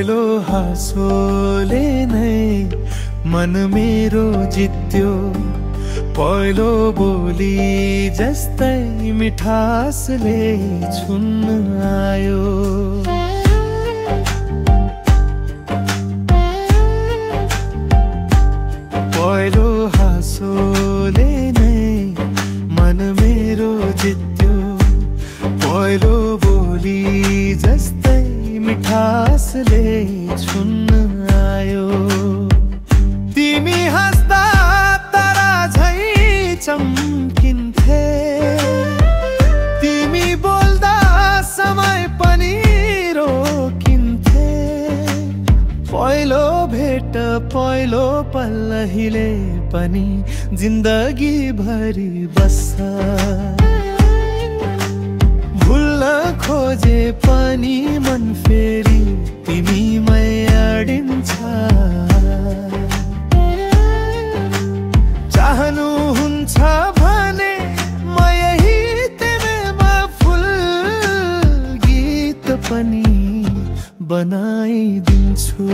पहिलो हाँसोले नै मन मेरो जित्यो, पहिलो बोली जस्तै मिठासले छुन्न आयो। पहिलो हाँसोले नै मन मेरो जित्यो, पहिलो बोली जस्तै मिठासले छुन्न आयो। तिमी हाँस्दा तारा झै चम्किन्थे, तिमी बोल्दा समय पनि रोकिन्थे। पहिलो भेट पहिलो पल हिले पनि जिन्दगी भरि बस्छ। भुल्न खोजे पनि मन फेरि तिमीमै अडिन्छ। चाहनुहुन्छ भने म यही तिमीमा फुल गीत पनि बनाइदिन्छु।